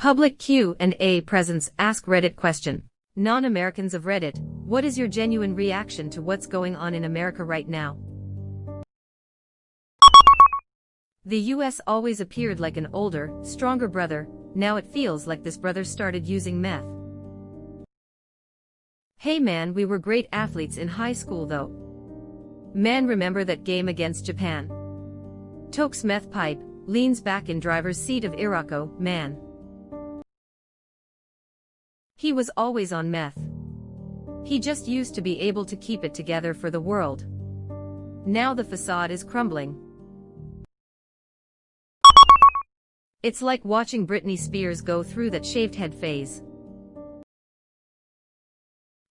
Public Q&A presents AskReddit question. Non-Americans of Reddit, what is your genuine reaction to what's going on in America right now? The US always appeared like an older, stronger brother, now it feels like this brother started using meth. Hey man, we were great athletes in high school though. Man, remember that game against Japan? Tokes meth pipe, leans back in driver's seat of Irako, man. He was always on meth. He just used to be able to keep it together for the world. Now the facade is crumbling. It's like watching Britney Spears go through that shaved head phase.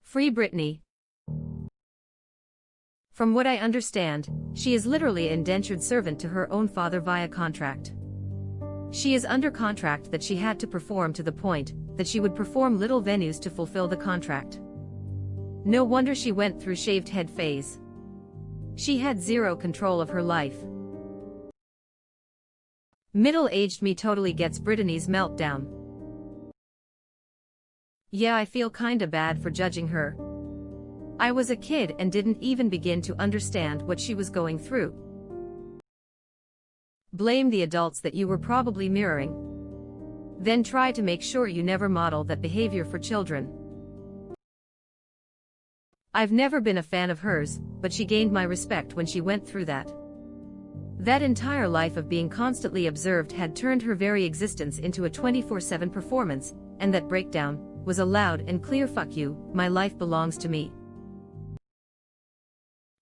Free Britney. From what I understand, she is literally an indentured servant to her own father via contract. She is under contract that she had to perform to the point that she would perform little venues to fulfill the contract. No wonder she went through shaved head phase. She had zero control of her life. Middle-aged me totally gets Britney's meltdown. Yeah, I feel kinda bad for judging her. I was a kid and didn't even begin to understand what she was going through. Blame the adults that you were probably mirroring. Then try to make sure you never model that behavior for children. I've never been a fan of hers, but she gained my respect when she went through that. That entire life of being constantly observed had turned her very existence into a 24/7 performance, and that breakdown was a loud and clear fuck you, my life belongs to me.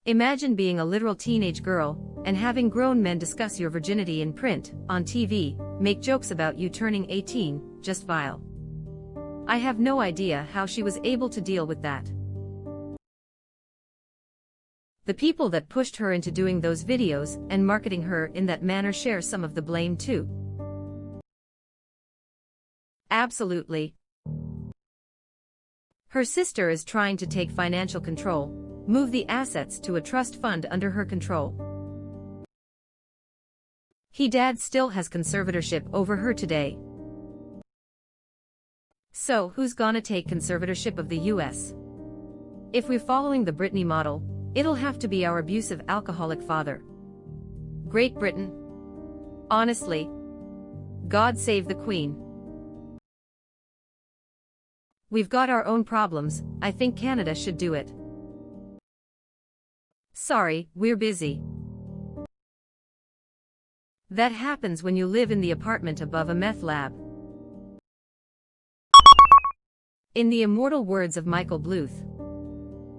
Imagine being a literal teenage girl, and having grown men discuss your virginity in print, on TV, make jokes about you turning 18, just vile. I have no idea how she was able to deal with that. The people that pushed her into doing those videos and marketing her in that manner share some of the blame too. Absolutely. Her sister is trying to take financial control, move the assets to a trust fund under her control. Dad still has conservatorship over her today. So who's gonna take conservatorship of the US? If we're following the Britney model, it'll have to be our abusive alcoholic father. Great Britain. Honestly. God save the Queen. We've got our own problems, I think Canada should do it. Sorry, we're busy. That happens when you live in the apartment above a meth lab. In the immortal words of Michael Bluth.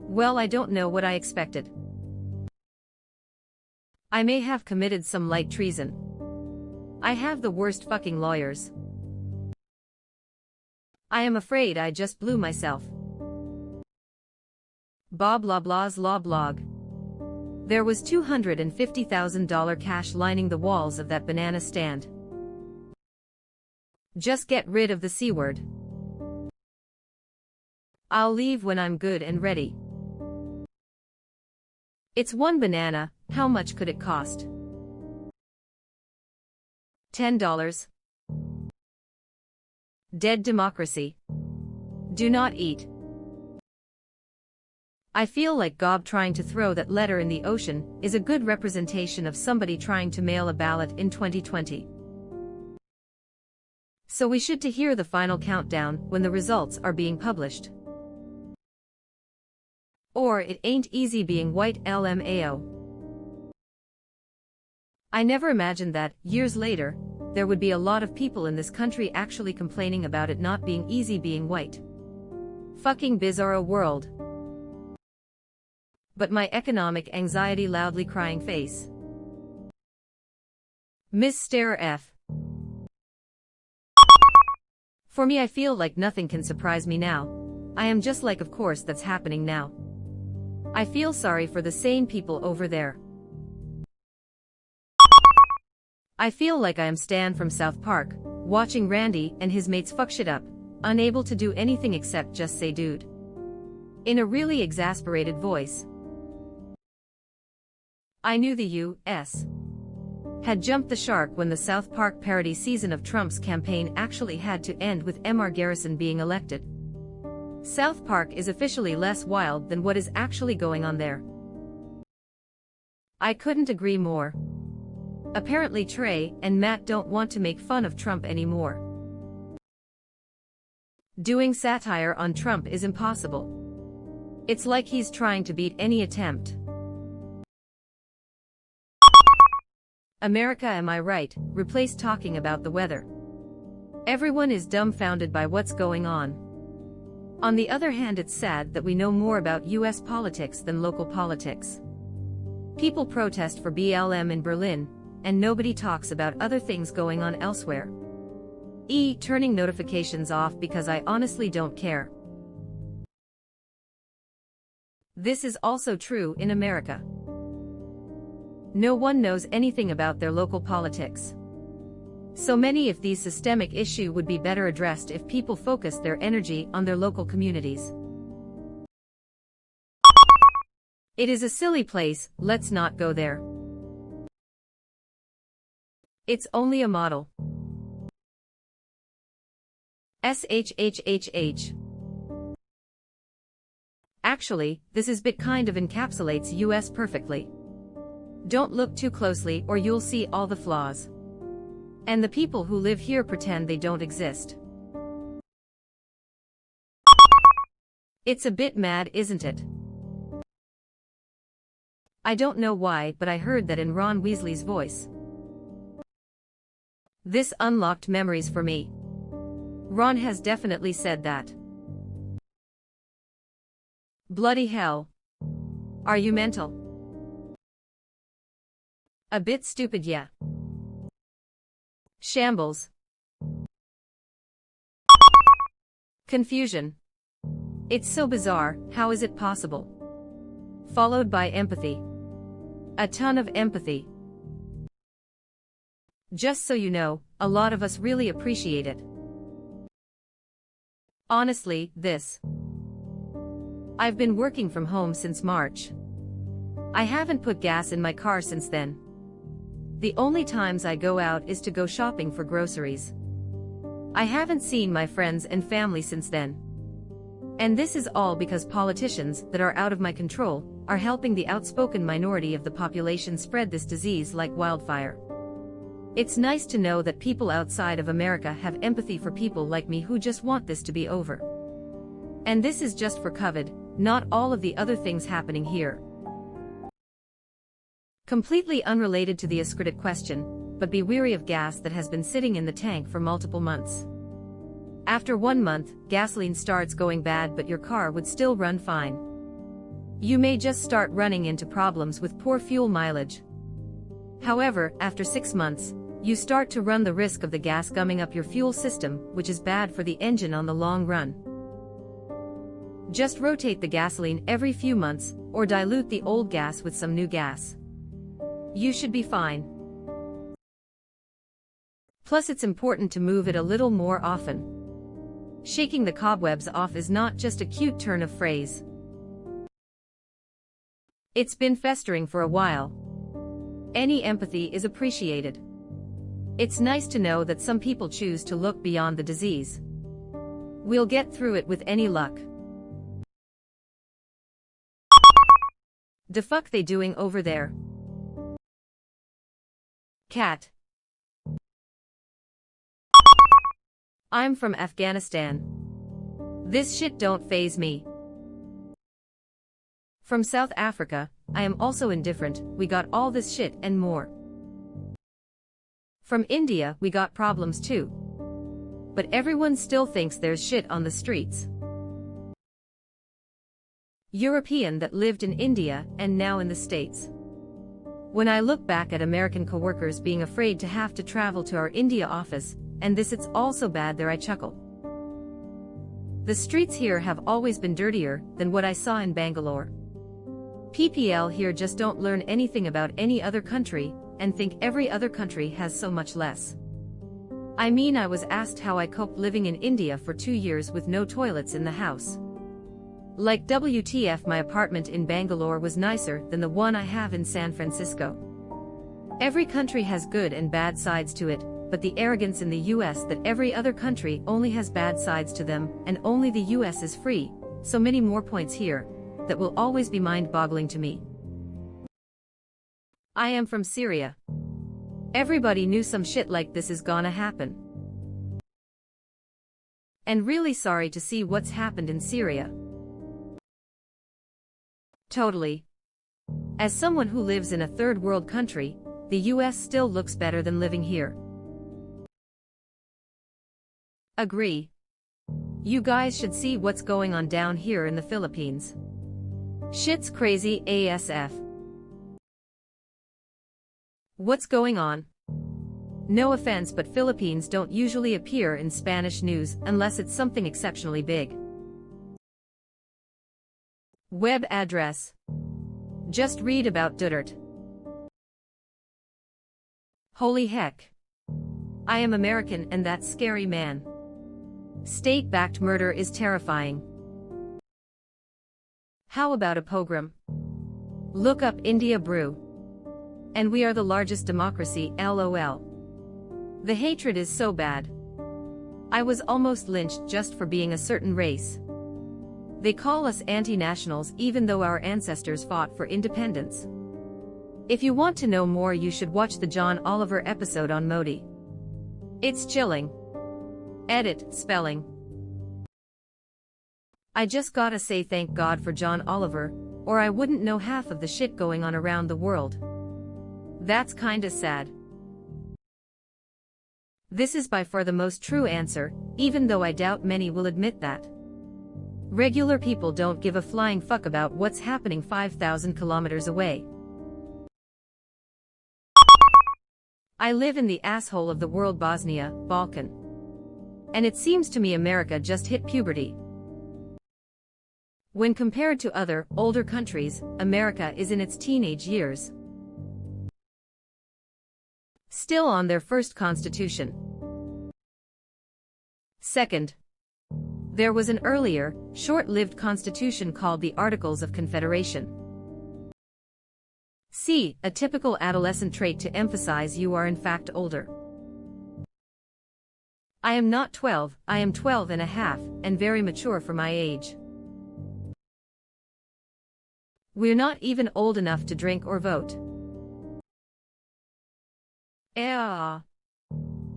Well, I don't know what I expected. I may have committed some light treason. I have the worst fucking lawyers. I am afraid I just blew myself. Bob Loblaw's law blog. There was $250,000 cash lining the walls of that banana stand. Just get rid of the C word. I'll leave when I'm good and ready. It's one banana, how much could it cost? $10. Dead democracy. Do not eat. I feel like Gob trying to throw that letter in the ocean is a good representation of somebody trying to mail a ballot in 2020. So we should to hear the final countdown when the results are being published. Or it ain't easy being white LMAO. I never imagined that, years later, there would be a lot of people in this country actually complaining about it not being easy being white. Fucking bizarro world. But my economic anxiety loudly crying face. Miss Stare F. For me, I feel like nothing can surprise me now. I am just like, of course that's happening now. I feel sorry for the sane people over there. I feel like I am Stan from South Park, watching Randy and his mates fuck shit up, unable to do anything except just say dude. In a really exasperated voice. I knew the U.S. had jumped the shark when the South Park parody season of Trump's campaign actually had to end with MR Garrison being elected. South Park is officially less wild than what is actually going on there. I couldn't agree more. Apparently Trey and Matt don't want to make fun of Trump anymore. Doing satire on Trump is impossible. It's like he's trying to beat any attempt. America, am I right? Replace talking about the weather. Everyone is dumbfounded by what's going on. On the other hand, it's sad that we know more about US politics than local politics. People protest for BLM in Berlin, and nobody talks about other things going on elsewhere. Turning notifications off because I honestly don't care. This is also true in America. No one knows anything about their local politics. So many of these systemic issues would be better addressed if people focused their energy on their local communities. It is a silly place, let's not go there. It's only a model. SHHHH. Actually, this is bit kind of encapsulates US perfectly. Don't look too closely or you'll see all the flaws. And the people who live here pretend they don't exist. It's a bit mad, isn't it? I don't know why, but I heard that in Ron Weasley's voice. This unlocked memories for me. Ron has definitely said that. Bloody hell. Are you mental? A bit stupid, yeah. Shambles. Confusion. It's so bizarre, how is it possible? Followed by empathy. A ton of empathy. Just so you know, a lot of us really appreciate it. Honestly, I've been working from home since March. I haven't put gas in my car since then. The only times I go out is to go shopping for groceries. I haven't seen my friends and family since then. And this is all because politicians that are out of my control are helping the outspoken minority of the population spread this disease like wildfire. It's nice to know that people outside of America have empathy for people like me who just want this to be over. And this is just for COVID, not all of the other things happening here. Completely unrelated to the AskReddit question, but be wary of gas that has been sitting in the tank for multiple months. After 1 month, gasoline starts going bad but your car would still run fine. You may just start running into problems with poor fuel mileage. However, after 6 months, you start to run the risk of the gas gumming up your fuel system, which is bad for the engine on the long run. Just rotate the gasoline every few months, or dilute the old gas with some new gas. You should be fine. Plus, it's important to move it a little more often. Shaking the cobwebs off is not just a cute turn of phrase. It's been festering for a while. Any empathy is appreciated. It's nice to know that some people choose to look beyond the disease. We'll get through it with any luck. The fuck they doing over there? Cat. I'm from Afghanistan. This shit don't faze me. From South Africa, I am also indifferent, we got all this shit and more. From India, we got problems too. But everyone still thinks there's shit on the streets. European that lived in India and now in the States. When I look back at American coworkers being afraid to have to travel to our India office, and this it's all so bad there I chuckle. The streets here have always been dirtier than what I saw in Bangalore. PPL here just don't learn anything about any other country, and think every other country has so much less. I mean, I was asked how I coped living in India for 2 years with no toilets in the house. Like WTF, my apartment in Bangalore was nicer than the one I have in San Francisco. Every country has good and bad sides to it, but the arrogance in the US that every other country only has bad sides to them, and only the US is free, so many more points here, that will always be mind-boggling to me. I am from Syria. Everybody knew some shit like this is gonna happen. And really sorry to see what's happened in Syria. Totally. As someone who lives in a third world country, the US still looks better than living here. Agree. You guys should see what's going on down here in the Philippines. Shit's crazy ASF. What's going on? No offense, but Philippines don't usually appear in Spanish news unless it's something exceptionally big. Web address. Just read about Duterte. Holy heck. I am American and that's scary, man. State-backed murder is terrifying. How about a pogrom? Look up India brew. And we are the largest democracy, LOL. The hatred is so bad. I was almost lynched just for being a certain race. They call us anti-nationals even though our ancestors fought for independence. If you want to know more, you should watch the John Oliver episode on Modi. It's chilling. Edit, spelling. I just gotta say thank God for John Oliver, or I wouldn't know half of the shit going on around the world. That's kinda sad. This is by far the most true answer, even though I doubt many will admit that. Regular people don't give a flying fuck about what's happening 5,000 kilometers away. I live in the asshole of the world, Bosnia, Balkan. And it seems to me America just hit puberty. When compared to other, older countries, America is in its teenage years. Still on their first constitution. Second, there was an earlier, short-lived constitution called the Articles of Confederation. C. A typical adolescent trait to emphasize you are in fact older. I am not 12, I am 12 and a half, and very mature for my age. We're not even old enough to drink or vote.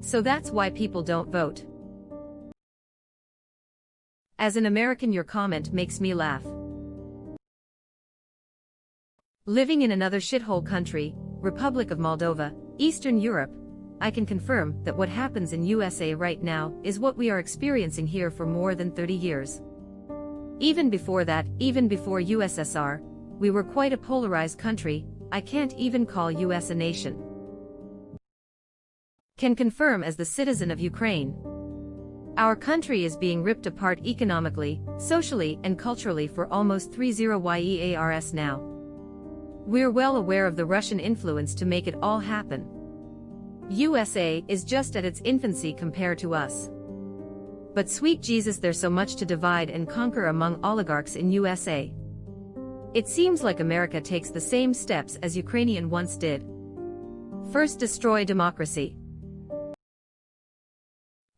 So that's why people don't vote. As an American, your comment makes me laugh. Living in another shithole country, Republic of Moldova, Eastern Europe, I can confirm that what happens in USA right now is what we are experiencing here for more than 30 years. Even before that, even before USSR, we were quite a polarized country. I can't even call US a nation. Can confirm as the citizen of Ukraine. Our country is being ripped apart economically, socially, and culturally for almost 30 years now. We're well aware of the Russian influence to make it all happen. USA is just at its infancy compared to us. But sweet Jesus, there's so much to divide and conquer among oligarchs in USA. It seems like America takes the same steps as Ukrainian once did. First, destroy democracy.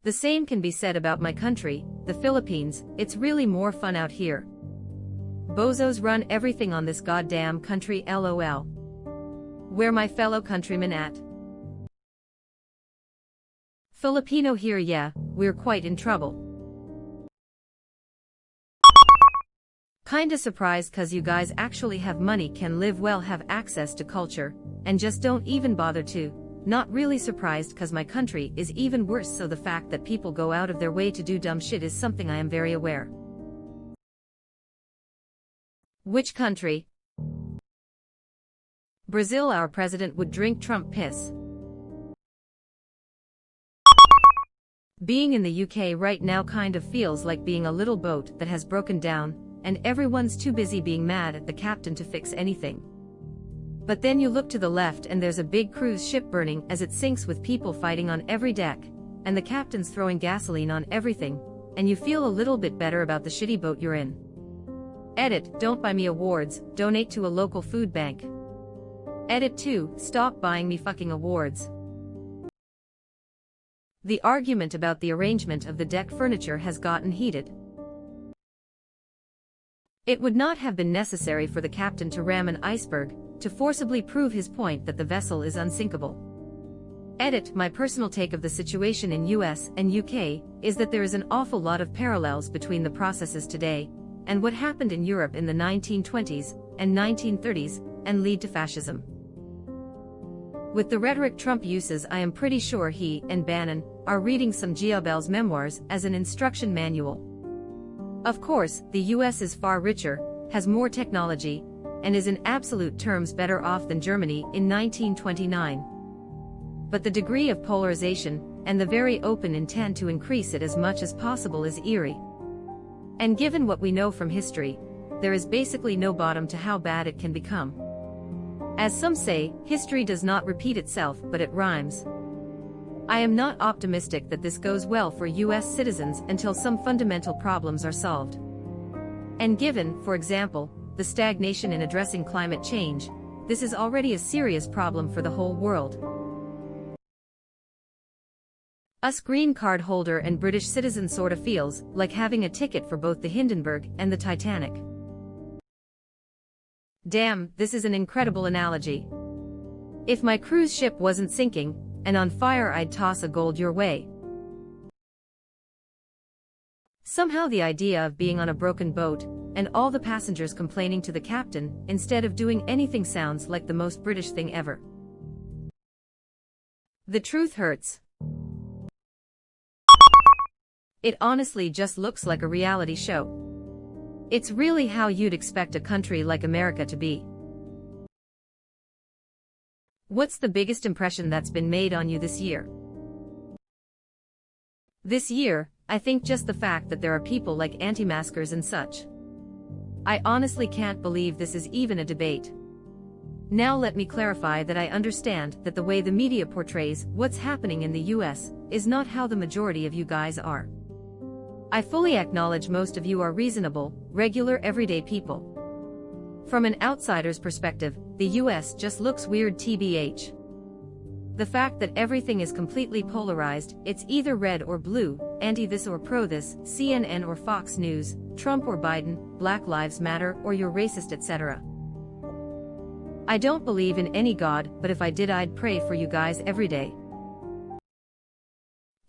The same can be said about my country, the Philippines. It's really more fun out here. Bozos run everything on this goddamn country, LOL. Where my fellow countrymen at? Filipino here, yeah, we're quite in trouble. Kinda surprised cause you guys actually have money, can live well, have access to culture, and just don't even bother to. Not really surprised cause my country is even worse, so the fact that people go out of their way to do dumb shit is something I am very aware. Which country? Brazil. Our president would drink Trump piss. Being in the UK right now kind of feels like being a little boat that has broken down, and everyone's too busy being mad at the captain to fix anything. But then you look to the left and there's a big cruise ship burning as it sinks with people fighting on every deck, and the captain's throwing gasoline on everything, and you feel a little bit better about the shitty boat you're in. Edit, don't buy me awards, donate to a local food bank. Edit 2, stop buying me fucking awards. The argument about the arrangement of the deck furniture has gotten heated. It would not have been necessary for the captain to ram an iceberg to forcibly prove his point that the vessel is unsinkable. Edit, my personal take of the situation in US and UK is that there is an awful lot of parallels between the processes today and what happened in Europe in the 1920s and 1930s and lead to fascism. With the rhetoric Trump uses, I am pretty sure he and Bannon are reading some Giobel's memoirs as an instruction manual. Of course, the US is far richer, has more technology, and is in absolute terms better off than Germany in 1929. But the degree of polarization and the very open intent to increase it as much as possible is eerie. And given what we know from history, there is basically no bottom to how bad it can become. As some say, history does not repeat itself, but it rhymes. I am not optimistic that this goes well for US citizens until some fundamental problems are solved. And given, for example, the stagnation in addressing climate change, this is already a serious problem for the whole world. Us green card holder and British citizen sorta feels like having a ticket for both the Hindenburg and the Titanic. Damn, this is an incredible analogy. If my cruise ship wasn't sinking and on fire, I'd toss a gold your way. Somehow the idea of being on a broken boat and all the passengers complaining to the captain instead of doing anything sounds like the most British thing ever. The truth hurts. It honestly just looks like a reality show. It's really how you'd expect a country like America to be. What's the biggest impression that's been made on you this year? This year, I think just the fact that there are people like anti-maskers and such. I honestly can't believe this is even a debate. Now let me clarify that I understand that the way the media portrays what's happening in the US is not how the majority of you guys are. I fully acknowledge most of you are reasonable, regular everyday people. From an outsider's perspective, the US just looks weird tbh. The fact that everything is completely polarized, it's either red or blue, anti-this or pro-this, CNN or Fox News, Trump or Biden, Black Lives Matter or you're racist, etc. I don't believe in any God, but if I did, I'd pray for you guys every day.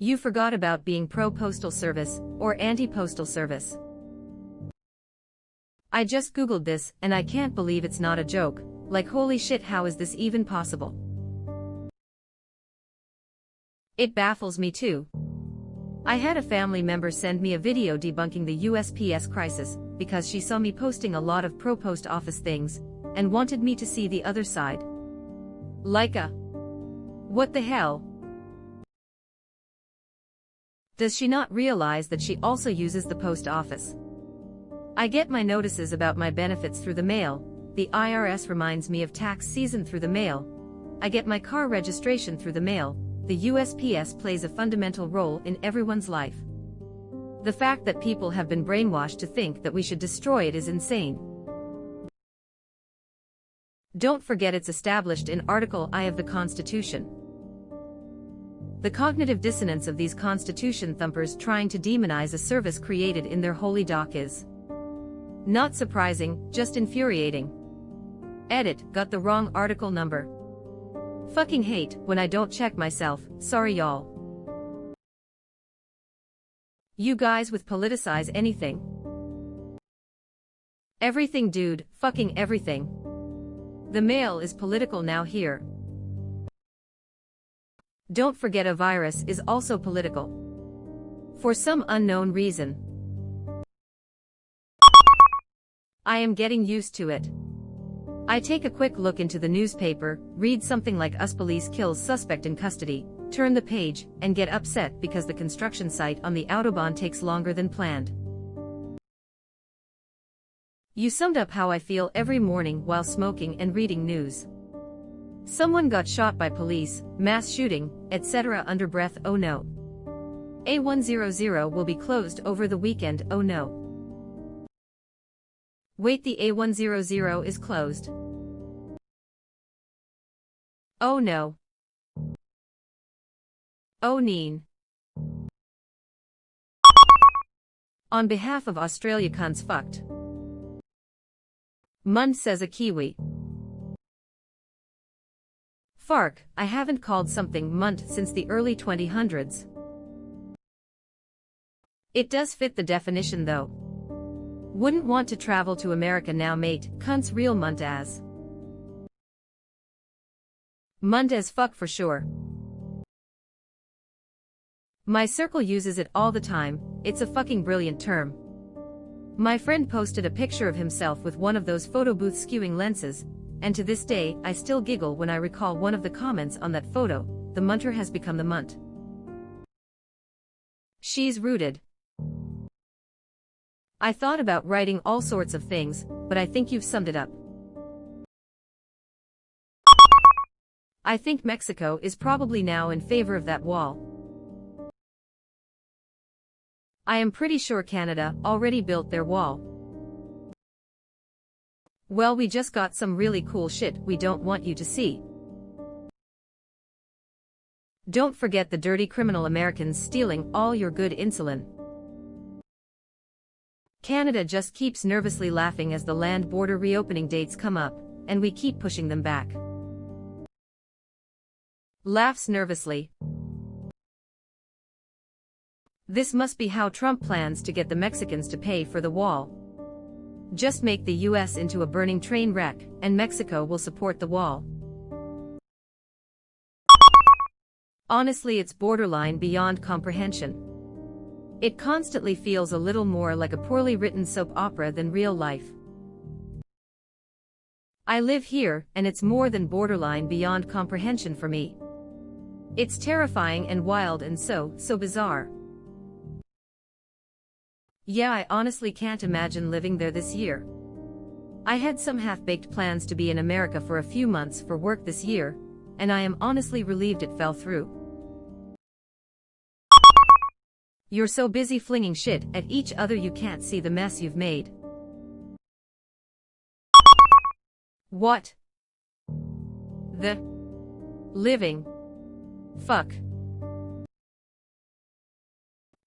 You forgot about being pro-postal service or anti-postal service. I just googled this and I can't believe it's not a joke. Like, holy shit, how is this even possible? It baffles me too. I had a family member send me a video debunking the USPS crisis because she saw me posting a lot of pro-post office things and wanted me to see the other side. Like a what the hell? Does she not realize that she also uses the post office? I get my notices about my benefits through the mail, the IRS reminds me of tax season through the mail, I get my car registration through the mail, the USPS plays a fundamental role in everyone's life. The fact that people have been brainwashed to think that we should destroy it is insane. Don't forget it's established in Article I of the Constitution. The cognitive dissonance of these Constitution thumpers trying to demonize a service created in their holy dock is not surprising, just infuriating. Edit, got the wrong article number. Fucking hate when I don't check myself, sorry y'all. You guys with politicize anything. Everything, dude, fucking everything. The mail is political now here. Don't forget a virus is also political. For some unknown reason. I am getting used to it. I take a quick look into the newspaper, read something like US police kills suspect in custody, turn the page, and get upset because the construction site on the Autobahn takes longer than planned. You summed up how I feel every morning while smoking and reading news. Someone got shot by police, mass shooting, etc. under breath, oh no. A100 will be closed over the weekend, oh no. Wait, the A100 is closed. Oh no. Oh neen. On behalf of Australia cunts fucked. Mund says a Kiwi. Fark, I haven't called something munt since the early 2000s. It does fit the definition though. Wouldn't want to travel to America now mate, cunts real munt as. Munt as fuck for sure. My circle uses it all the time, it's a fucking brilliant term. My friend posted a picture of himself with one of those photo booth skewing lenses, and to this day, I still giggle when I recall one of the comments on that photo, the munter has become the munt. She's rooted. I thought about writing all sorts of things, but I think you've summed it up. I think Mexico is probably now in favor of that wall. I am pretty sure Canada already built their wall. Well, we just got some really cool shit we don't want you to see. Don't forget the dirty criminal Americans stealing all your good insulin. Canada just keeps nervously laughing as the land border reopening dates come up, and we keep pushing them back. Laughs nervously. This must be how Trump plans to get the Mexicans to pay for the wall. Just make the US into a burning train wreck, and Mexico will support the wall. Honestly, it's borderline beyond comprehension. It constantly feels a little more like a poorly written soap opera than real life. I live here, and it's more than borderline beyond comprehension for me. It's terrifying and wild and so bizarre. Yeah, I honestly can't imagine living there this year. I had some half-baked plans to be in America for a few months for work this year, and I am honestly relieved it fell through. You're so busy flinging shit at each other you can't see the mess you've made. What? The living fuck.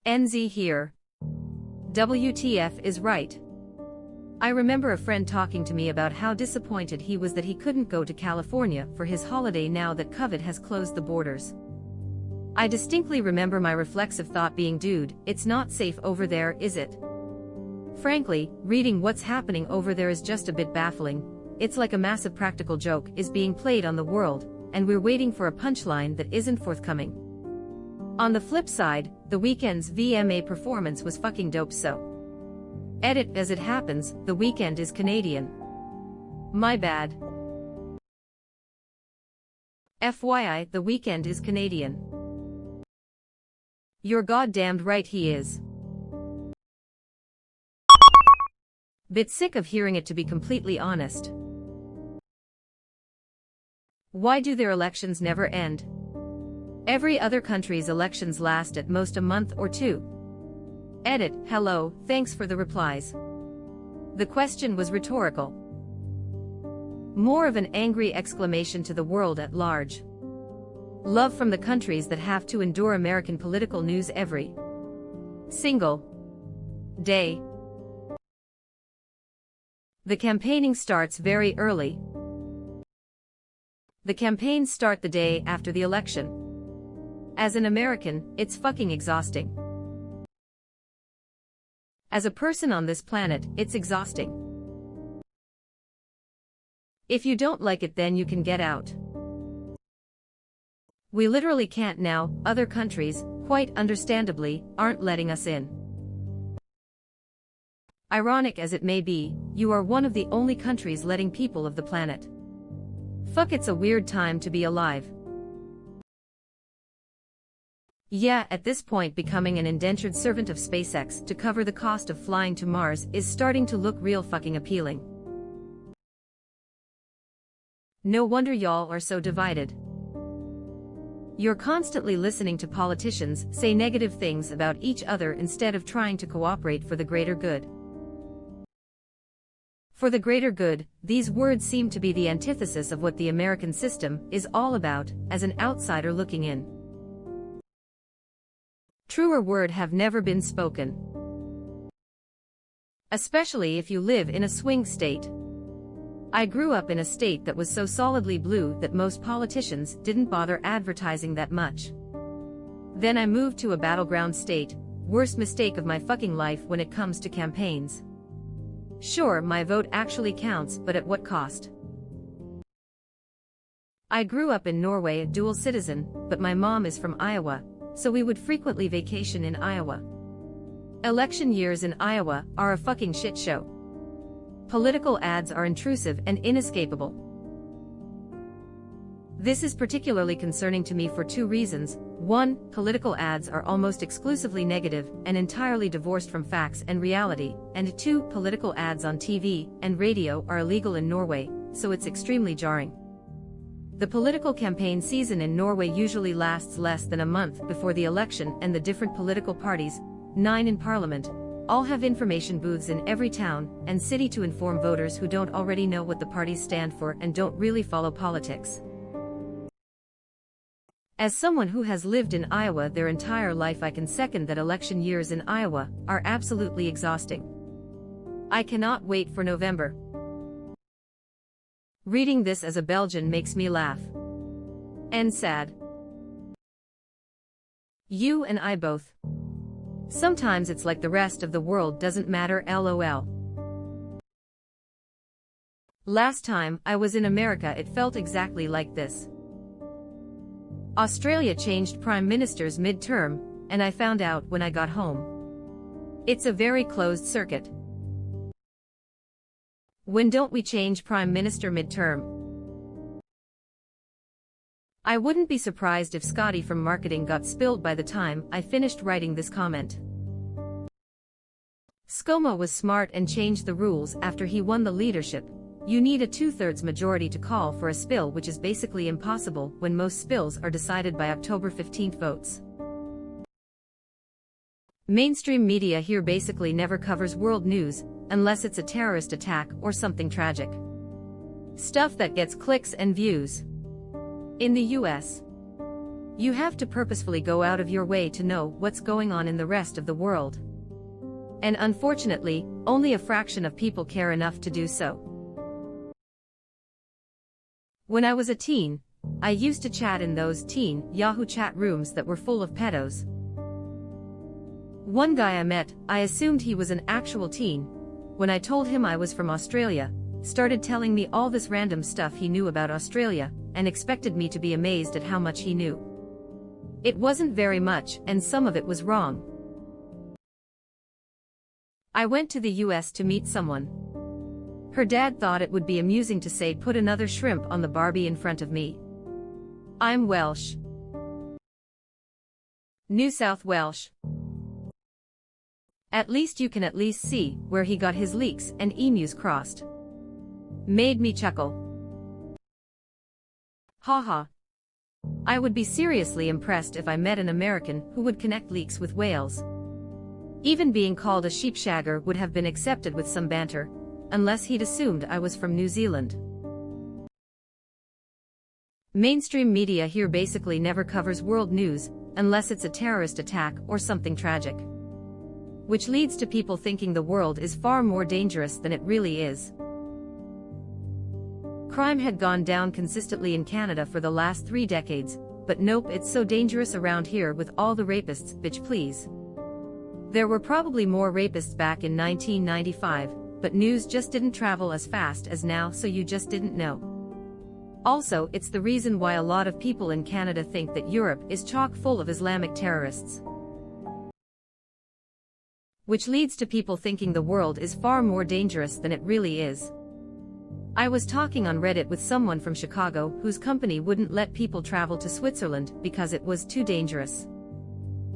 NZ here. WTF is right. I remember a friend talking to me about how disappointed he was that he couldn't go to California for his holiday now that COVID has closed the borders. I distinctly remember my reflexive thought being, dude, it's not safe over there, is it? Frankly, reading what's happening over there is just a bit baffling. It's like a massive practical joke is being played on the world, and we're waiting for a punchline that isn't forthcoming. On the flip side, The Weeknd's VMA performance was fucking dope, so. Edit, as it happens, The Weeknd is Canadian. My bad. FYI, The Weeknd is Canadian. You're goddamned right he is. Bit sick of hearing it, to be completely honest. Why do their elections never end? Every other country's elections last at most a month or two. Edit, hello, thanks for the replies. The question was rhetorical. More of an angry exclamation to the world at large. Love from the countries that have to endure American political news every single day. The campaigning starts very early. The campaigns start the day after the election. As an American, it's fucking exhausting. As a person on this planet, it's exhausting. If you don't like it, then you can get out. We literally can't now. Other countries, quite understandably, aren't letting us in. Ironic as it may be, you are one of the only countries letting people of the planet. Fuck, it's a weird time to be alive. Yeah, at this point becoming an indentured servant of SpaceX to cover the cost of flying to Mars is starting to look real fucking appealing. No wonder y'all are so divided. You're constantly listening to politicians say negative things about each other instead of trying to cooperate for the greater good. For the greater good, these words seem to be the antithesis of what the American system is all about, as an outsider looking in. Truer words have never been spoken. Especially if you live in a swing state. I grew up in a state that was so solidly blue that most politicians didn't bother advertising that much. Then I moved to a battleground state, worst mistake of my fucking life when it comes to campaigns. Sure, my vote actually counts, but at what cost? I grew up in Norway, a dual citizen, but my mom is from Iowa, so we would frequently vacation in Iowa. Election years in Iowa are a fucking shit show. Political ads are intrusive and inescapable. This is particularly concerning to me for two reasons. One, political ads are almost exclusively negative and entirely divorced from facts and reality, and two, political ads on TV and radio are illegal in Norway, so it's extremely jarring. The political campaign season in Norway usually lasts less than a month before the election, and the different political parties, 9 in parliament, all have information booths in every town and city to inform voters who don't already know what the parties stand for and don't really follow politics. As someone who has lived in Iowa their entire life, I can second that election years in Iowa are absolutely exhausting. I cannot wait for November. Reading this as a Belgian makes me laugh. And sad. You and I both. Sometimes it's like the rest of the world doesn't matter, lol. Last time I was in America it felt exactly like this. Australia changed prime ministers mid-term, and I found out when I got home. It's a very closed circuit. When don't we change prime minister mid-term? I wouldn't be surprised if Scotty from marketing got spilled by the time I finished writing this comment. ScoMo was smart and changed the rules after he won the leadership. You need a 2/3 majority to call for a spill, which is basically impossible when most spills are decided by October 15th votes. Mainstream media here basically never covers world news, unless it's a terrorist attack or something tragic. Stuff that gets clicks and views. In the US, you have to purposefully go out of your way to know what's going on in the rest of the world. And unfortunately, only a fraction of people care enough to do so. When I was a teen, I used to chat in those teen Yahoo chat rooms that were full of pedos. One guy I met, I assumed he was an actual teen. When I told him I was from Australia, started telling me all this random stuff he knew about Australia, and expected me to be amazed at how much he knew. It wasn't very much, and some of it was wrong. I went to the US to meet someone. Her dad thought it would be amusing to say, "Put another shrimp on the Barbie in front of me." I'm Welsh. New South Welsh. At least you can at least see where he got his leeks and emus crossed. Made me chuckle. Haha. I would be seriously impressed if I met an American who would connect leeks with whales. Even being called a sheepshagger would have been accepted with some banter, unless he'd assumed I was from New Zealand. Mainstream media here basically never covers world news, unless it's a terrorist attack or something tragic. Which leads to people thinking the world is far more dangerous than it really is. Crime had gone down consistently in Canada for the last 3 decades, but nope, it's so dangerous around here with all the rapists, bitch please. There were probably more rapists back in 1995, but news just didn't travel as fast as now, so you just didn't know. Also, it's the reason why a lot of people in Canada think that Europe is chock full of Islamic terrorists. Which leads to people thinking the world is far more dangerous than it really is. I was talking on Reddit with someone from Chicago whose company wouldn't let people travel to Switzerland because it was too dangerous.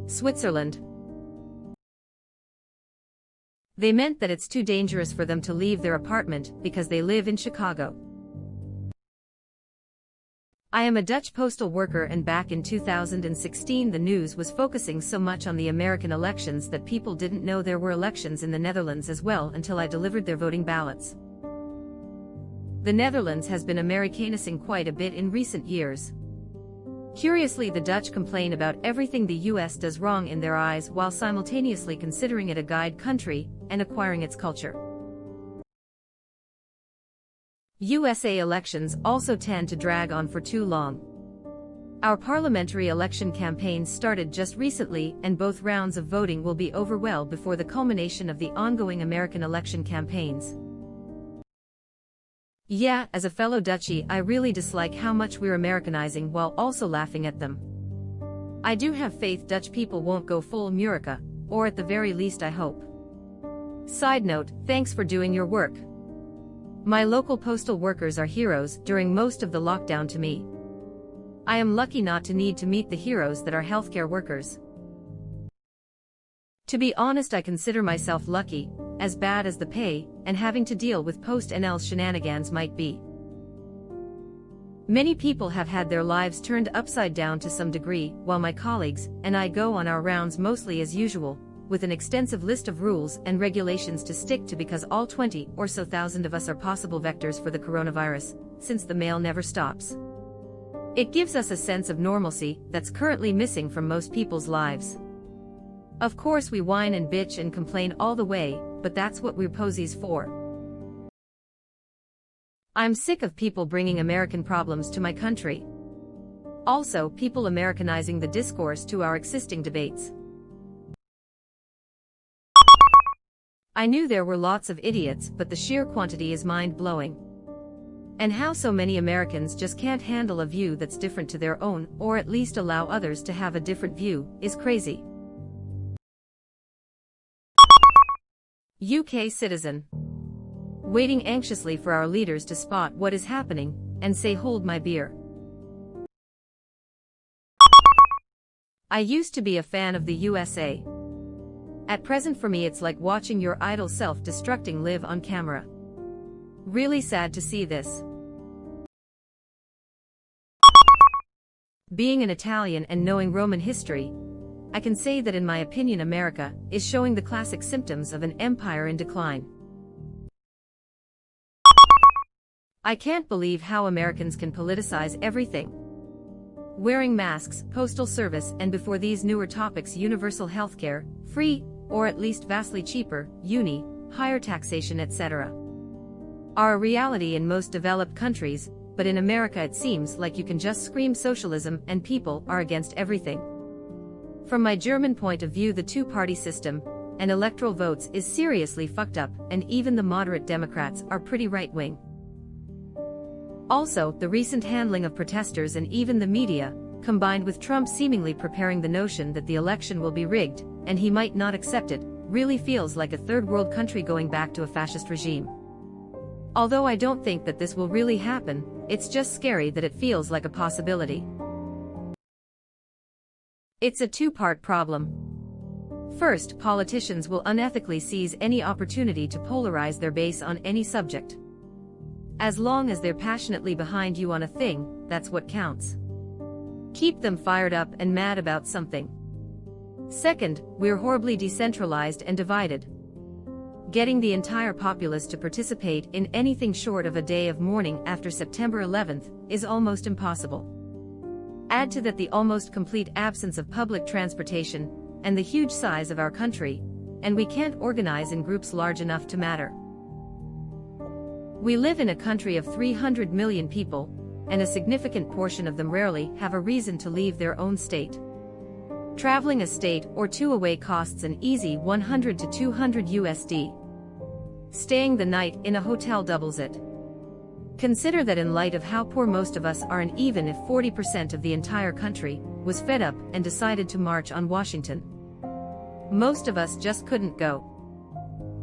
Switzerland. They meant that it's too dangerous for them to leave their apartment because they live in Chicago. I am a Dutch postal worker, and back in 2016 the news was focusing so much on the American elections that people didn't know there were elections in the Netherlands as well until I delivered their voting ballots. The Netherlands has been Americanizing quite a bit in recent years. Curiously, the Dutch complain about everything the US does wrong in their eyes while simultaneously considering it a guide country and acquiring its culture. USA elections also tend to drag on for too long. Our parliamentary election campaigns started just recently, and both rounds of voting will be over well before the culmination of the ongoing American election campaigns. Yeah, as a fellow Dutchie, I really dislike how much we're Americanizing while also laughing at them. I do have faith Dutch people won't go full America, or at the very least I hope. Side note, thanks for doing your work. My local postal workers are heroes during most of the lockdown to me. I am lucky not to need to meet the heroes that are healthcare workers. To be honest, I consider myself lucky, as bad as the pay and having to deal with PostNL's shenanigans might be. Many people have had their lives turned upside down to some degree, while my colleagues and I go on our rounds mostly as usual, with an extensive list of rules and regulations to stick to because all 20 or so thousand of us are possible vectors for the coronavirus, since the mail never stops. It gives us a sense of normalcy that's currently missing from most people's lives. Of course we whine and bitch and complain all the way, but that's what we're posies for. I'm sick of people bringing American problems to my country. Also, people Americanizing the discourse to our existing debates. I knew there were lots of idiots, but the sheer quantity is mind-blowing. And how so many Americans just can't handle a view that's different to their own, or at least allow others to have a different view, is crazy. UK citizen. Waiting anxiously for our leaders to spot what is happening, and say hold my beer. I used to be a fan of the USA. At present for me it's like watching your idol self-destructing live on camera. Really sad to see this. Being an Italian and knowing Roman history, I can say that in my opinion America is showing the classic symptoms of an empire in decline. I can't believe how Americans can politicize everything. Wearing masks, postal service, and before these newer topics universal healthcare, free, or at least vastly cheaper, higher taxation etc. are a reality in most developed countries, but in America it seems like you can just scream socialism and people are against everything. From my German point of view the two-party system and electoral votes is seriously fucked up, and even the moderate Democrats are pretty right-wing. Also, the recent handling of protesters and even the media, combined with Trump seemingly preparing the notion that the election will be rigged, and he might not accept it, really feels like a third-world country going back to a fascist regime. Although I don't think that this will really happen, it's just scary that it feels like a possibility. It's a two-part problem. First, politicians will unethically seize any opportunity to polarize their base on any subject. As long as they're passionately behind you on a thing, that's what counts. Keep them fired up and mad about something. Second, we're horribly decentralized and divided. Getting the entire populace to participate in anything short of a day of mourning after September 11th is almost impossible. Add to that the almost complete absence of public transportation and the huge size of our country, and we can't organize in groups large enough to matter. We live in a country of 300 million people, and a significant portion of them rarely have a reason to leave their own state. Traveling a state or two away costs an easy $100 to $200 USD. Staying the night in a hotel doubles it. Consider that in light of how poor most of us are, and even if 40% of the entire country was fed up and decided to march on Washington, most of us just couldn't go.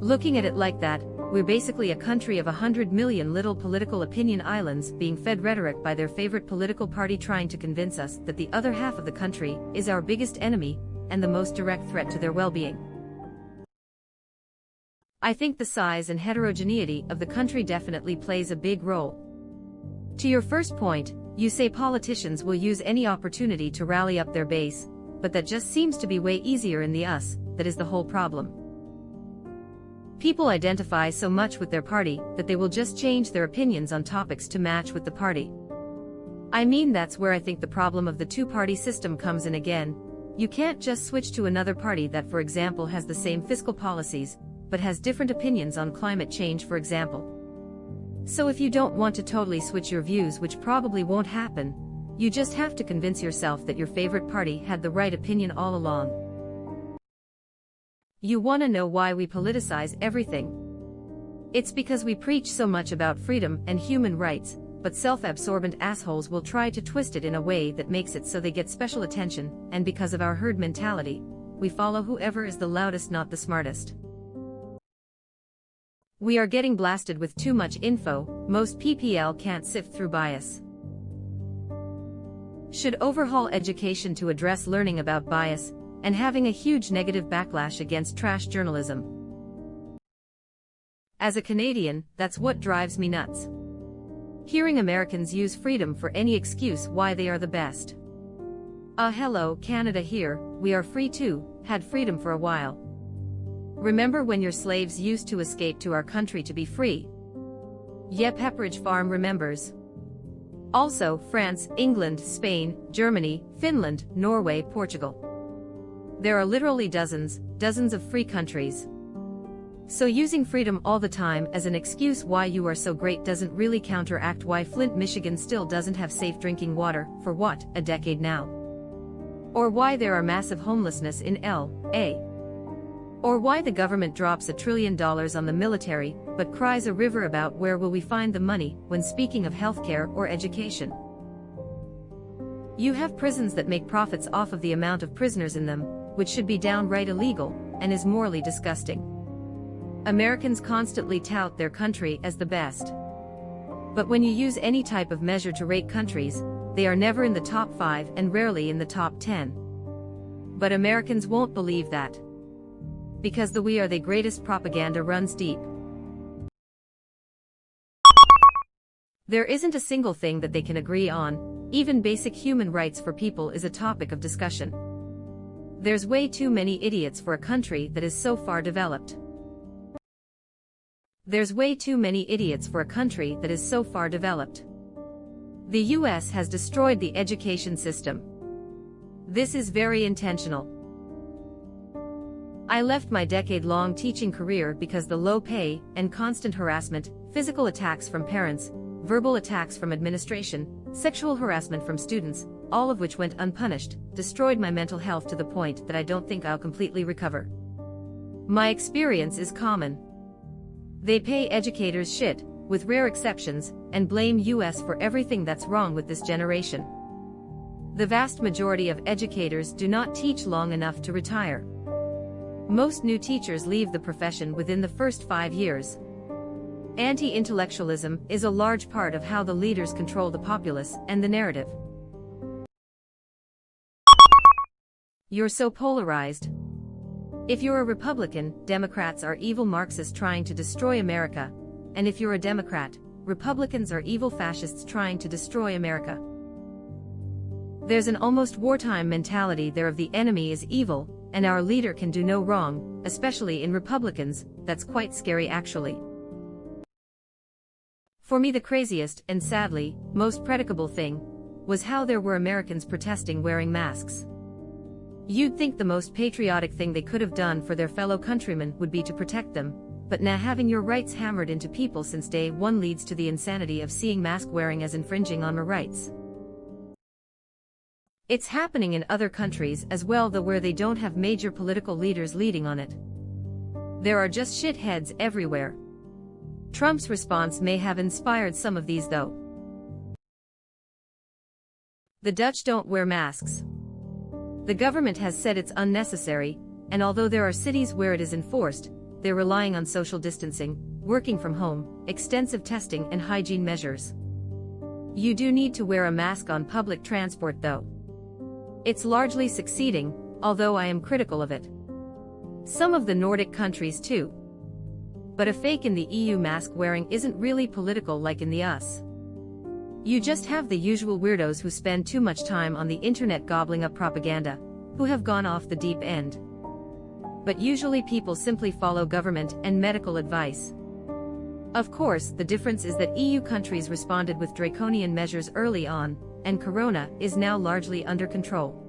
Looking at it like that, we're basically a country of 100 million little political opinion islands being fed rhetoric by their favorite political party, trying to convince us that the other half of the country is our biggest enemy and the most direct threat to their well-being. I think the size and heterogeneity of the country definitely plays a big role. To your first point, you say politicians will use any opportunity to rally up their base, but that just seems to be way easier in the US. That is the whole problem. People identify so much with their party that they will just change their opinions on topics to match with the party. I mean, that's where I think the problem of the two-party system comes in again. You can't just switch to another party that, for example, has the same fiscal policies, but has different opinions on climate change, for example. So if you don't want to totally switch your views, which probably won't happen, you just have to convince yourself that your favorite party had the right opinion all along. You want to know why we politicize everything? It's because we preach so much about freedom and human rights, but self-absorbent assholes will try to twist it in a way that makes it so they get special attention, and because of our herd mentality, we follow whoever is the loudest, not the smartest. We are getting blasted with too much info. Most PPL can't sift through bias. Should overhaul education to address learning about bias, and having a huge negative backlash against trash journalism. As a Canadian, that's what drives me nuts. Hearing Americans use freedom for any excuse why they are the best. Hello, Canada here, we are free too, had freedom for a while. Remember when your slaves used to escape to our country to be free? Yep, Pepperidge Farm remembers. Also, France, England, Spain, Germany, Finland, Norway, Portugal. There are literally dozens of free countries. So using freedom all the time as an excuse why you are so great doesn't really counteract why Flint, Michigan still doesn't have safe drinking water for what, a decade now? Or why there are massive homelessness in L.A. Or why the government drops $1 trillion on the military but cries a river about where will we find the money when speaking of healthcare or education. You have prisons that make profits off of the amount of prisoners in them, which should be downright illegal, and is morally disgusting. Americans constantly tout their country as the best. But when you use any type of measure to rate countries, they are never in the top 5 and rarely in the top 10. But Americans won't believe that. Because the "we are the greatest" propaganda runs deep. There isn't a single thing that they can agree on. Even basic human rights for people is a topic of discussion. There's way too many idiots for a country that is so far developed. There's way too many idiots for a country that is so far developed. The US has destroyed the education system. This is very intentional. I left my decade-long teaching career because the low pay and constant harassment, physical attacks from parents, verbal attacks from administration, sexual harassment from students, all of which went unpunished, destroyed my mental health to the point that I don't think I'll completely recover. My experience is common. They pay educators shit, with rare exceptions, and blame US for everything that's wrong with this generation. The vast majority of educators do not teach long enough to retire. Most new teachers leave the profession within the first 5 years. Anti-intellectualism is a large part of how the leaders control the populace and the narrative. You're so polarized. If you're a Republican, Democrats are evil Marxists trying to destroy America, and if you're a Democrat, Republicans are evil fascists trying to destroy America. There's an almost wartime mentality there of the enemy is evil, and our leader can do no wrong, especially in Republicans. That's quite scary actually. For me, the craziest, and sadly, most predicable thing, was how there were Americans protesting wearing masks. You'd think the most patriotic thing they could have done for their fellow countrymen would be to protect them, but now having your rights hammered into people since day one leads to the insanity of seeing mask wearing as infringing on our rights. It's happening in other countries as well, though, where they don't have major political leaders leading on it. There are just shitheads everywhere. Trump's response may have inspired some of these, though. The Dutch don't wear masks. The government has said it's unnecessary, and although there are cities where it is enforced, they're relying on social distancing, working from home, extensive testing and hygiene measures. You do need to wear a mask on public transport though. It's largely succeeding, although I am critical of it. Some of the Nordic countries too. But a fake in the EU mask wearing isn't really political like in the US. You just have the usual weirdos who spend too much time on the internet gobbling up propaganda, who have gone off the deep end. but usually people simply follow government and medical advice. Of course, the difference is that EU countries responded with draconian measures early on, and corona is now largely under control.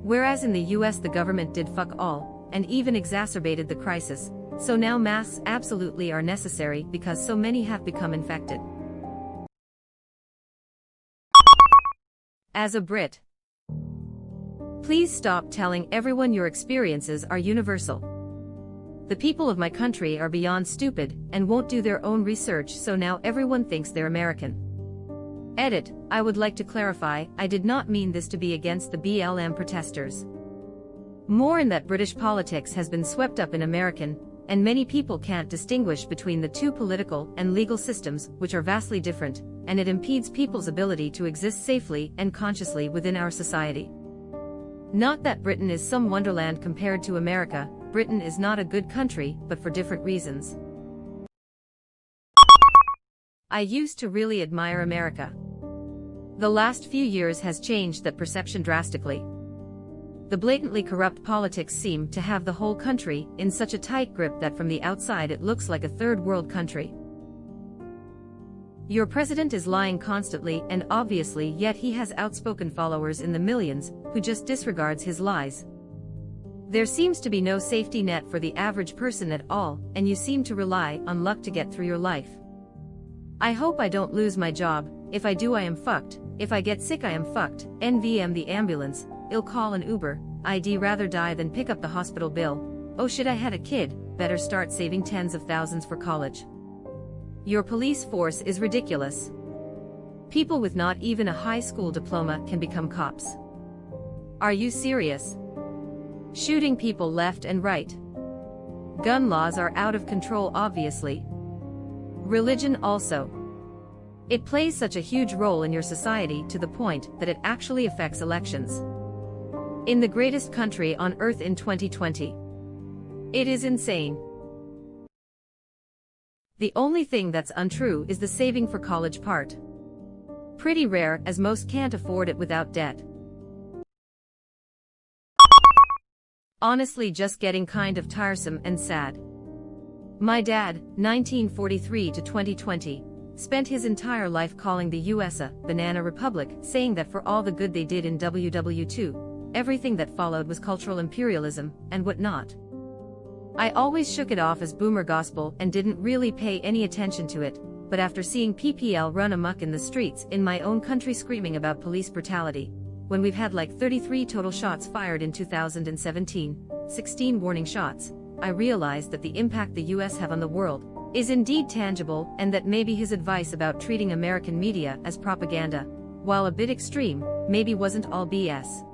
Whereas in the US the government did fuck all, and even exacerbated the crisis, so now masks absolutely are necessary because so many have become infected. As a Brit, please stop telling everyone your experiences are universal. The people of my country are beyond stupid and won't do their own research, so now everyone thinks they're American. Edit, I would like to clarify, I did not mean this to be against the BLM protesters. More in that British politics has been swept up in American, and many people can't distinguish between the two political and legal systems, which are vastly different, and it impedes people's ability to exist safely and consciously within our society. Not that Britain is some wonderland compared to America. Britain is not a good country, but for different reasons. I used to really admire America. The last few years has changed that perception drastically. The blatantly corrupt politics seem to have the whole country in such a tight grip that from the outside it looks like a third world country. Your president is lying constantly and obviously, yet he has outspoken followers in the millions who just disregards his lies. There seems to be no safety net for the average person at all, and you seem to rely on luck to get through your life. I hope I don't lose my job. If I do, I am fucked. If I get sick, I am fucked. NVM the ambulance. I'll call an Uber. I'd rather die than pick up the hospital bill. Oh shit, I had a kid. Better start saving tens of thousands for college. Your police force is ridiculous. People with not even a high school diploma can become cops. Are you serious? Shooting people left and right. Gun laws are out of control, obviously. Religion also. It plays such a huge role in your society to the point that it actually affects elections. In the greatest country on earth in 2020. It is insane. The only thing that's untrue is the saving for college part. Pretty rare, as most can't afford it without debt. Honestly, just getting kind of tiresome and sad. My dad, 1943 to 2020, spent his entire life calling the US a banana republic, saying that for all the good they did in WW2, everything that followed was cultural imperialism and whatnot. I always shook it off as boomer gospel and didn't really pay any attention to it, but after seeing PPL run amok in the streets in my own country screaming about police brutality, when we've had like 33 total shots fired in 2017, 16 warning shots, I realized that the impact the US have on the world is indeed tangible, and that maybe his advice about treating American media as propaganda, while a bit extreme, maybe wasn't all BS.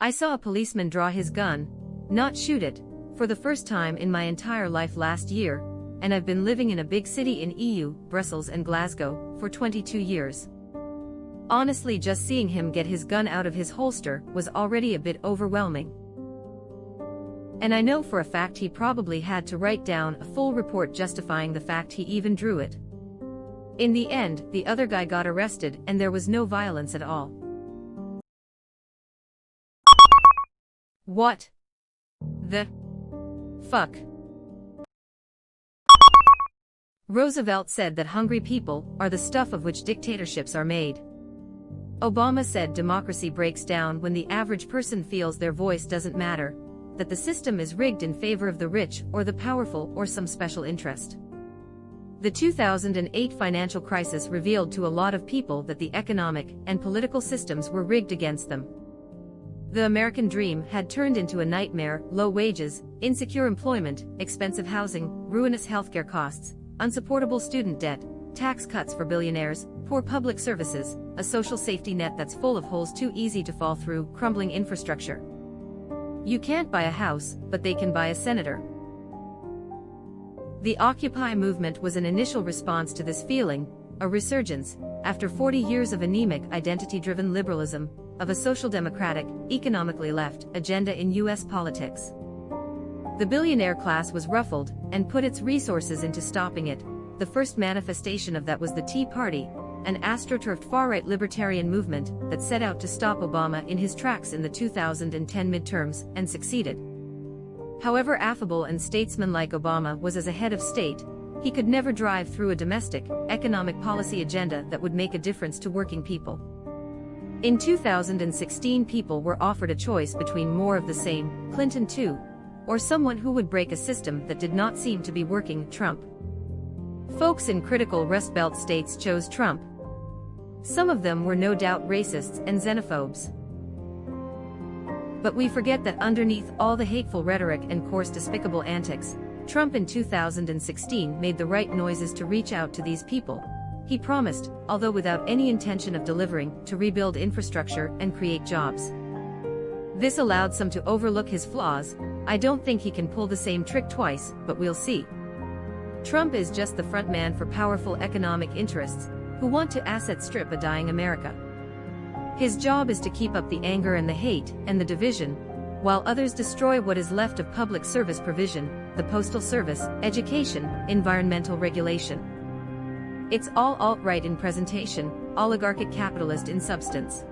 I saw a policeman draw his gun, not shoot it, for the first time in my entire life last year, and I've been living in a big city in EU, Brussels and Glasgow, for 22 years. Honestly, just seeing him get his gun out of his holster was already a bit overwhelming. And I know for a fact he probably had to write down a full report justifying the fact he even drew it. In the end, the other guy got arrested and there was no violence at all. What the fuck? Roosevelt said that hungry people are the stuff of which dictatorships are made. Obama said democracy breaks down when the average person feels their voice doesn't matter, that the system is rigged in favor of the rich or the powerful or some special interest. The 2008 financial crisis revealed to a lot of people that the economic and political systems were rigged against them. The American dream had turned into a nightmare: low wages, insecure employment, expensive housing, ruinous healthcare costs, unsupportable student debt, tax cuts for billionaires, poor public services, a social safety net that's full of holes too easy to fall through, crumbling infrastructure. You can't buy a house, but they can buy a senator. The Occupy movement was an initial response to this feeling, a resurgence, after 40 years of anemic, identity-driven liberalism, of a social democratic, economically left agenda in US politics. The billionaire class was ruffled and put its resources into stopping it. The first manifestation of that was the Tea Party, an astroturfed far-right libertarian movement that set out to stop Obama in his tracks in the 2010 midterms, and succeeded. However affable and statesmanlike Obama was as a head of state, he could never drive through a domestic, economic policy agenda that would make a difference to working people. In 2016, people were offered a choice between more of the same, Clinton too, or someone who would break a system that did not seem to be working, Trump. Folks in critical Rust Belt states chose Trump. Some of them were no doubt racists and xenophobes. But we forget that underneath all the hateful rhetoric and coarse despicable antics, Trump in 2016 made the right noises to reach out to these people. He promised, although without any intention of delivering, to rebuild infrastructure and create jobs. This allowed some to overlook his flaws. I don't think he can pull the same trick twice, but we'll see. Trump is just the front man for powerful economic interests who want to asset strip a dying America. His job is to keep up the anger and the hate and the division, while others destroy what is left of public service provision, the postal service, education, environmental regulation. It's all alt-right in presentation, oligarchic capitalist in substance.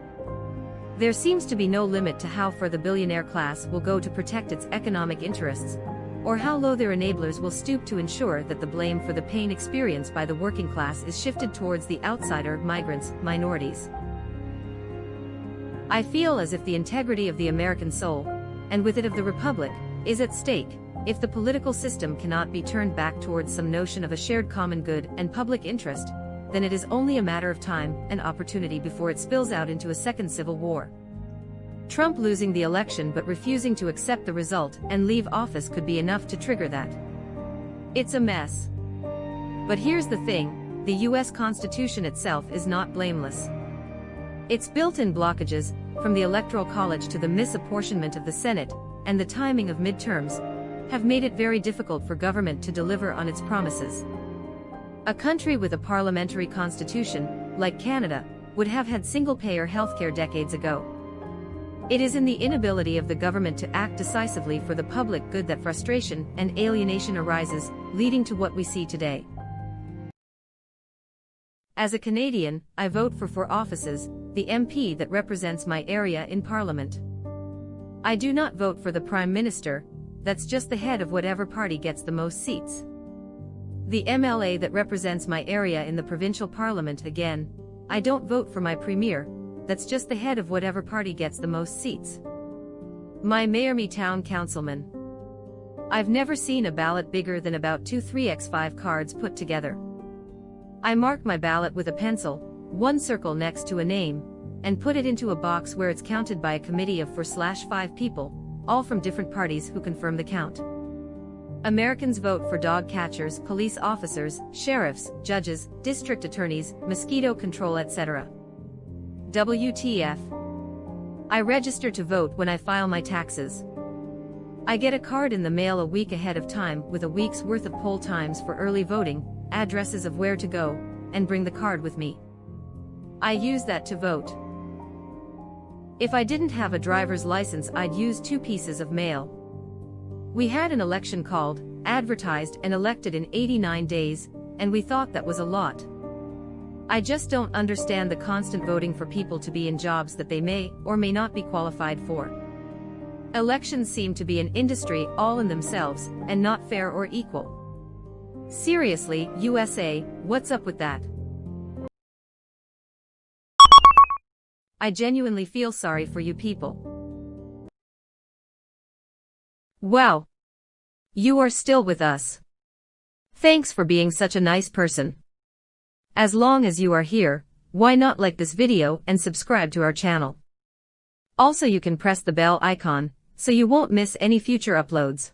There seems to be no limit to how far the billionaire class will go to protect its economic interests, or how low their enablers will stoop to ensure that the blame for the pain experienced by the working class is shifted towards the outsider, migrants, minorities. I feel as if the integrity of the American soul, and with it of the Republic, is at stake. If the political system cannot be turned back towards some notion of a shared common good and public interest, then it is only a matter of time and opportunity before it spills out into a second civil war. Trump losing the election but refusing to accept the result and leave office could be enough to trigger that. It's a mess. But here's the thing, the US Constitution itself is not blameless. Its built-in blockages, from the Electoral College to the misapportionment of the Senate, and the timing of midterms, have made it very difficult for government to deliver on its promises. A country with a parliamentary constitution, like Canada, would have had single-payer healthcare decades ago. It is in the inability of the government to act decisively for the public good that frustration and alienation arises, leading to what we see today. As a Canadian, I vote for 4 offices, the MP that represents my area in Parliament. I do not vote for the Prime Minister, that's just the head of whatever party gets the most seats. The MLA that represents my area in the provincial parliament again, I don't vote for my Premier, that's just the head of whatever party gets the most seats. My mayor, me town councilman. I've never seen a ballot bigger than about 2-3x5 cards put together. I mark my ballot with a pencil, one circle next to a name, and put it into a box where it's counted by a committee of 4/5 people, all from different parties who confirm the count. Americans vote for dog catchers, police officers, sheriffs, judges, district attorneys, mosquito control, etc. WTF? I register to vote when I file my taxes. I get a card in the mail a week ahead of time with a week's worth of poll times for early voting, addresses of where to go, and bring the card with me. I use that to vote. If I didn't have a driver's license, I'd use 2 pieces of mail. We had an election called, advertised, and elected in 89 days, and we thought that was a lot. I just don't understand the constant voting for people to be in jobs that they may or may not be qualified for. Elections seem to be an industry all in themselves, and not fair or equal. Seriously, USA, what's up with that? I genuinely feel sorry for you people. Wow. You are still with us. Thanks for being such a nice person. As long as you are here, why not like this video and subscribe to our channel? Also, you can press the bell icon, so you won't miss any future uploads.